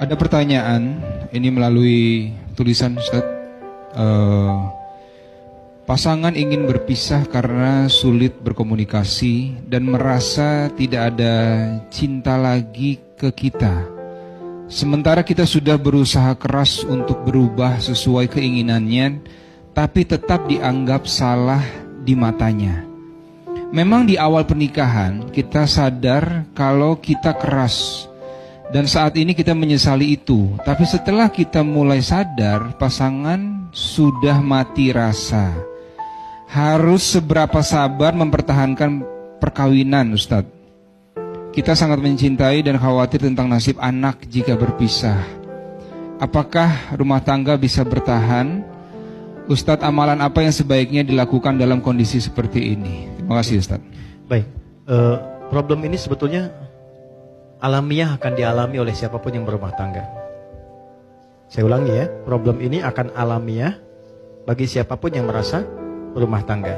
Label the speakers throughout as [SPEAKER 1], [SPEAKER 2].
[SPEAKER 1] Ada pertanyaan, ini melalui tulisan Ustaz. Pasangan ingin berpisah karena sulit berkomunikasi dan merasa tidak ada cinta lagi ke kita. Sementara kita sudah berusaha keras untuk berubah sesuai keinginannya, tapi tetap dianggap salah di matanya. Memang di awal pernikahan kita sadar kalau kita keras, dan saat ini kita menyesali itu. Tapi setelah kita mulai sadar, pasangan sudah mati rasa. Harus seberapa sabar mempertahankan perkawinan, Ustadz? Kita sangat mencintai dan khawatir tentang nasib anak jika berpisah. Apakah rumah tangga bisa bertahan? Ustadz, amalan apa yang sebaiknya dilakukan dalam kondisi seperti ini? Terima kasih, Ustadz.
[SPEAKER 2] Baik, problem ini sebetulnya alamiah akan dialami oleh siapapun yang berumah tangga. Saya ulangi ya, problem ini akan alamiah bagi siapapun yang merasa berumah tangga.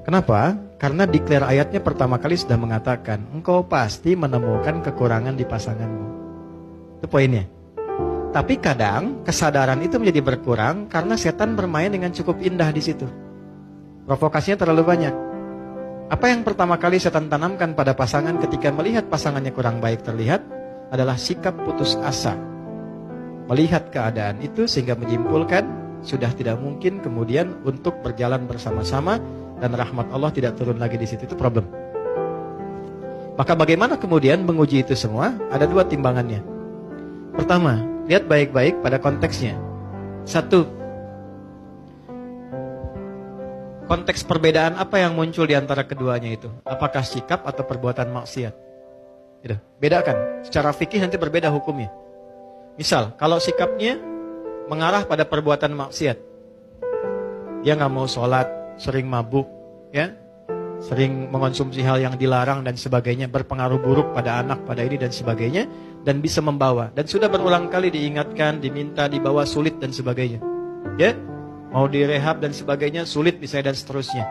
[SPEAKER 2] Kenapa? Karena declare ayatnya pertama kali sudah mengatakan, engkau pasti menemukan kekurangan di pasanganmu. Itu poinnya. Tapi kadang kesadaran itu menjadi berkurang karena setan bermain dengan cukup indah di situ. Provokasinya terlalu banyak. Apa yang pertama kali setan tanamkan pada pasangan ketika melihat pasangannya kurang baik terlihat adalah sikap putus asa. Melihat keadaan itu sehingga menyimpulkan sudah tidak mungkin kemudian untuk berjalan bersama-sama dan rahmat Allah tidak turun lagi di situ. Itu problem. Maka bagaimana kemudian menguji itu semua? Ada dua timbangannya. Pertama, lihat baik-baik pada konteksnya. Satu, konteks perbedaan apa yang muncul di antara keduanya itu? Apakah sikap atau perbuatan maksiat? Gitu. Bedakan. Secara fikih nanti berbeda hukumnya. Misal, kalau sikapnya mengarah pada perbuatan maksiat, dia nggak mau sholat, sering mabuk, ya, sering mengonsumsi hal yang dilarang dan sebagainya, berpengaruh buruk pada anak, pada ini dan sebagainya, dan bisa membawa. Dan sudah berulang kali diingatkan, diminta, dibawa, sulit dan sebagainya. Ya, mau direhab dan sebagainya, sulit misalnya dan seterusnya.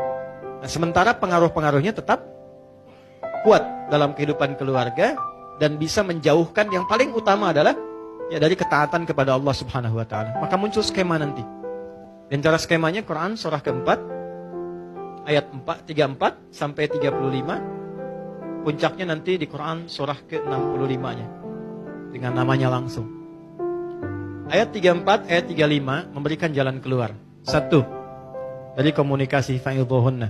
[SPEAKER 2] Nah, sementara pengaruh-pengaruhnya tetap kuat dalam kehidupan keluarga dan bisa menjauhkan. Yang paling utama adalah ya dari ketaatan kepada Allah Subhanahu wa taala. Maka muncul skema nanti. Dan cara skemanya Quran surah keempat ayat 34 sampai 35. Puncaknya nanti di Quran surah ke-65-nya dengan namanya langsung. Ayat 34 ayat 35 memberikan jalan keluar. 1. Dari komunikasi fa'idhuhunna.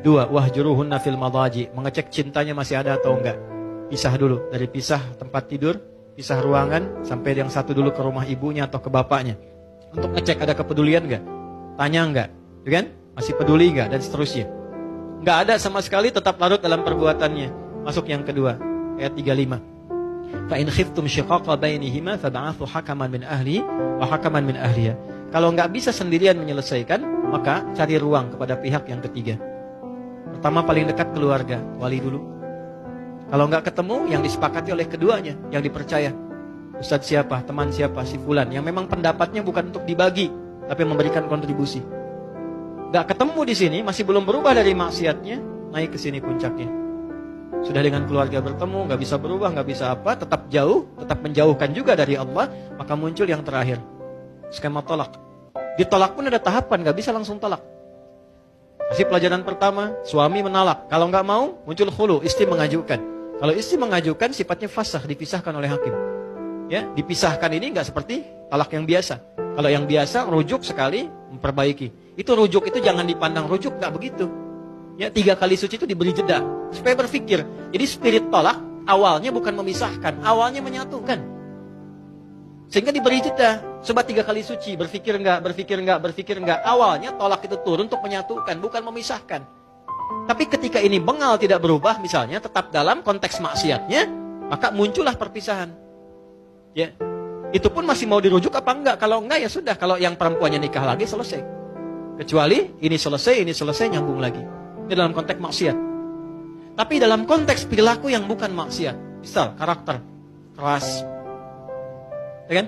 [SPEAKER 2] 2. Wahjuruhunna fil madaji, mengecek cintanya masih ada atau enggak. Pisah dulu, dari pisah tempat tidur, pisah ruangan, sampai yang satu dulu ke rumah ibunya atau ke bapaknya. Untuk ngecek ada kepedulian enggak? Tanya enggak? Ya kan? Masih peduli enggak? Dan seterusnya. Enggak ada sama sekali, tetap larut dalam perbuatannya. Masuk yang kedua, ayat 35. Fa in khiftum shiqaqa bainihima fab'athu hakaman min ahli wa hakaman min ahliha. Kalau enggak bisa sendirian menyelesaikan, maka cari ruang kepada pihak yang ketiga. Pertama paling dekat keluarga, wali dulu. Kalau nggak ketemu, yang disepakati oleh keduanya, yang dipercaya. Ustadz siapa, teman siapa, si fulan, yang memang pendapatnya bukan untuk dibagi, tapi memberikan kontribusi. Nggak ketemu di sini, masih belum berubah dari maksiatnya, naik ke sini puncaknya. Sudah dengan keluarga bertemu, nggak bisa berubah, nggak bisa apa, tetap jauh, tetap menjauhkan juga dari Allah, maka muncul yang terakhir, skema tolak. Ditolak pun ada tahapan, nggak bisa langsung tolak. Kasih pelajaran pertama, suami menolak. Kalau nggak mau, muncul khulu, istri mengajukan. Kalau istri mengajukan sifatnya fasakh, dipisahkan oleh hakim. Ya, dipisahkan ini nggak seperti talak yang biasa. Kalau yang biasa rujuk sekali memperbaiki. Itu rujuk itu jangan dipandang rujuk, nggak begitu. Ya, 3 kali suci itu diberi jeda supaya berpikir. Jadi spirit tolak awalnya bukan memisahkan, awalnya menyatukan. Sehingga diberi jeda. Coba 3 kali suci, berpikir enggak, berpikir enggak, berpikir enggak. Awalnya tolak itu turun untuk menyatukan, bukan memisahkan. Tapi ketika ini bengal tidak berubah, misalnya tetap dalam konteks maksiatnya, maka muncullah perpisahan. Ya, itu pun masih mau dirujuk apa enggak? Kalau enggak ya sudah. Kalau yang perempuannya nikah lagi selesai. Kecuali ini selesai nyambung lagi. Ini dalam konteks maksiat. Tapi dalam konteks perilaku yang bukan maksiat, misal karakter keras, ya kan?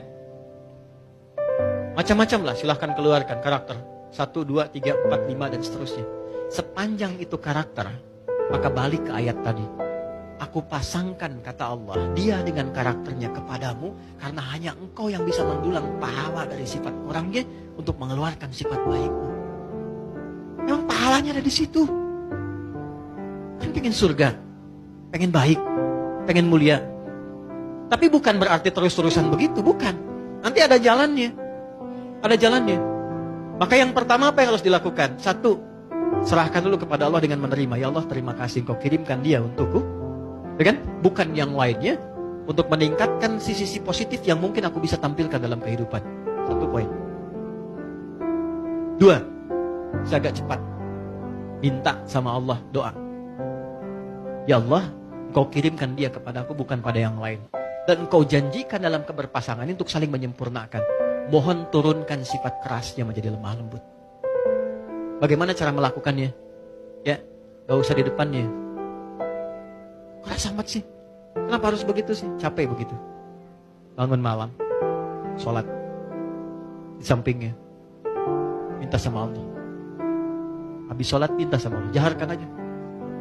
[SPEAKER 2] Macam-macam lah, silahkan keluarkan karakter 1, 2, 3, 4, 5 dan seterusnya. Sepanjang itu karakter, maka balik ke ayat tadi. Aku pasangkan, kata Allah, dia dengan karakternya kepadamu, karena hanya engkau yang bisa mendulang pahala dari sifat orangnya untuk mengeluarkan sifat baikmu. Memang pahalanya ada di situ. Kan pengen surga, pengen baik, pengen mulia. Tapi bukan berarti terus-terusan begitu, bukan. Nanti ada jalannya. Ada jalannya. Maka yang pertama apa yang harus dilakukan? Satu, serahkan dulu kepada Allah dengan menerima. Ya Allah, terima kasih Engkau kirimkan dia untukku. Ya kan? Bukan yang lainnya, untuk meningkatkan sisi-sisi positif yang mungkin aku bisa tampilkan dalam kehidupan. Satu poin. Dua, saya agak cepat. Minta sama Allah, doa. Ya Allah, Engkau kirimkan dia kepada aku, bukan pada yang lain. Dan Engkau janjikan dalam keberpasangan ini untuk saling menyempurnakan. Mohon turunkan sifat kerasnya menjadi lemah lembut. Bagaimana cara melakukannya? Ya, gak usah di depannya. Keras amat sih. Kenapa harus begitu sih? Capek begitu. Bangun malam, sholat. Di sampingnya, minta sama Allah. Habis sholat, minta sama Allah. Jaharkan aja.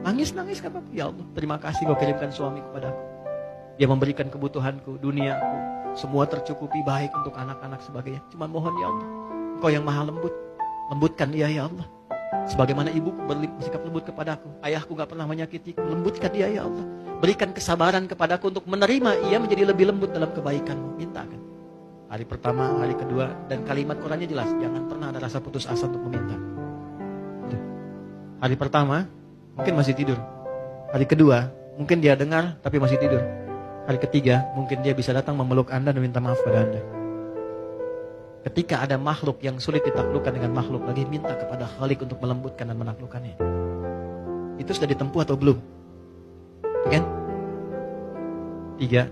[SPEAKER 2] Nangis gak apa-apa. Ya Allah, terima kasih Kau kirimkan suami kepada aku. Dia memberikan kebutuhanku, duniaku. Semua tercukupi baik untuk anak-anak sebagainya. Cuma mohon ya Allah, Engkau yang maha lembut. Lembutkan dia ya Allah. Sebagaimana ibuku bersikap lembut kepadaku. Ayahku gak pernah menyakitiku. Lembutkan dia ya Allah. Berikan kesabaran kepadaku untuk menerima ia menjadi lebih lembut dalam kebaikanmu. Mintakan. Hari pertama, hari kedua. Dan kalimat Qurannya jelas. Jangan pernah ada rasa putus asa untuk meminta. Hari pertama, mungkin masih tidur. Hari kedua, mungkin dia dengar tapi masih tidur. Hari ketiga, mungkin dia bisa datang memeluk Anda dan minta maaf pada Anda. Ketika ada makhluk yang sulit ditaklukkan dengan makhluk lagi, minta kepada Khalik untuk melembutkan dan menaklukkannya. Itu sudah ditempuh atau belum? Kan? 3.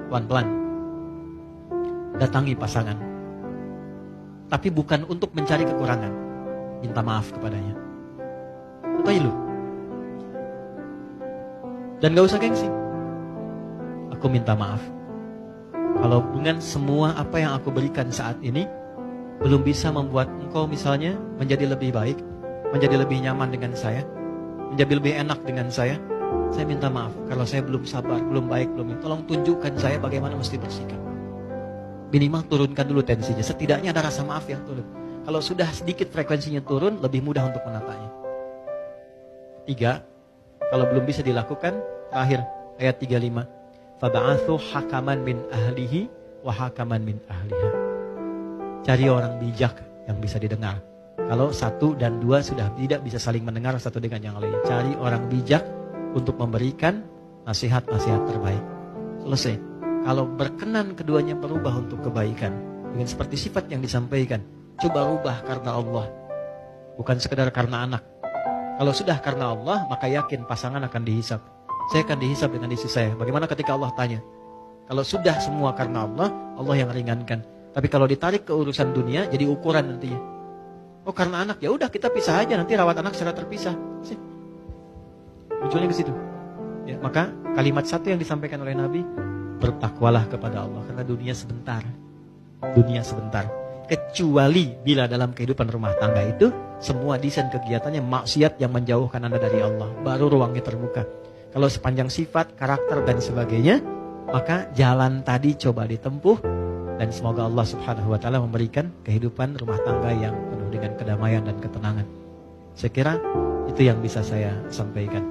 [SPEAKER 2] Pelan-pelan. Datangi pasangan. Tapi bukan untuk mencari kekurangan. Minta maaf kepadanya. Betul. Dan gak usah gengsi. Aku minta maaf. Kalau dengan semua apa yang aku berikan saat ini belum bisa membuat engkau misalnya menjadi lebih baik, menjadi lebih nyaman dengan saya, menjadi lebih enak dengan saya minta maaf. Kalau saya belum sabar, belum baik, tolong tunjukkan saya bagaimana mesti bersikap. Minimal turunkan dulu tensinya. Setidaknya ada rasa maaf yang turun. Kalau sudah sedikit frekuensinya turun, lebih mudah untuk menatanya. 3. Kalau belum bisa dilakukan, terakhir ayat 35. Faba'athu hakaman min ahlihi wa hakaman min ahliha. Cari orang bijak yang bisa didengar. Kalau 1 dan 2 sudah tidak bisa saling mendengar satu dengan yang lainnya, cari orang bijak untuk memberikan nasihat-nasihat terbaik. Selesai. Kalau berkenan keduanya berubah untuk kebaikan dengan seperti sifat yang disampaikan, coba rubah karena Allah, bukan sekedar karena anak. Kalau sudah karena Allah, maka yakin pasangan akan dihisap. Saya akan dihisap dengan istri saya. Bagaimana ketika Allah tanya? Kalau sudah semua karena Allah, Allah yang ringankan. Tapi kalau ditarik ke urusan dunia, jadi ukuran nantinya. Oh karena anak, ya udah kita pisah aja, nanti rawat anak secara terpisah. Munculnya ke situ. Ya, maka kalimat 1 yang disampaikan oleh Nabi, bertakwalah kepada Allah, karena dunia sebentar. Dunia sebentar. Kecuali bila dalam kehidupan rumah tangga itu semua desain kegiatannya maksiat yang menjauhkan Anda dari Allah, baru ruangnya terbuka. Kalau sepanjang sifat, karakter dan sebagainya, maka jalan tadi coba ditempuh, dan semoga Allah Subhanahu wa taala memberikan kehidupan rumah tangga yang penuh dengan kedamaian dan ketenangan. Saya kira itu yang bisa saya sampaikan.